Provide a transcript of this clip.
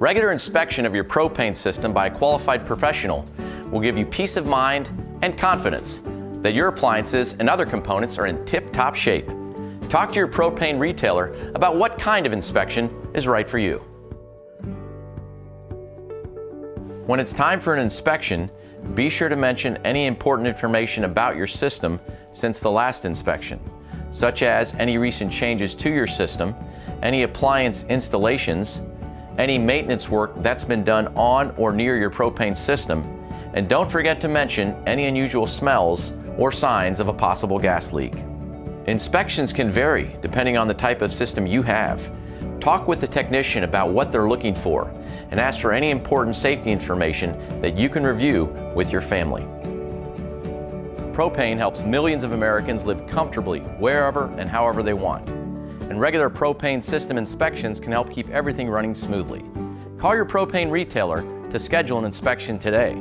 Regular inspection of your propane system by a qualified professional will give you peace of mind and confidence that your appliances and other components are in tip-top shape. Talk to your propane retailer about what kind of inspection is right for you. When it's time for an inspection, be sure to mention any important information about your system since the last inspection, such as any recent changes to your system, any appliance installations, any maintenance work that's been done on or near your propane system, and don't forget to mention any unusual smells or signs of a possible gas leak. Inspections can vary depending on the type of system you have. Talk with the technician about what they're looking for and ask for any important safety information that you can review with your family. Propane helps millions of Americans live comfortably wherever and however they want. And regular propane system inspections can help keep everything running smoothly. Call your propane retailer to schedule an inspection today.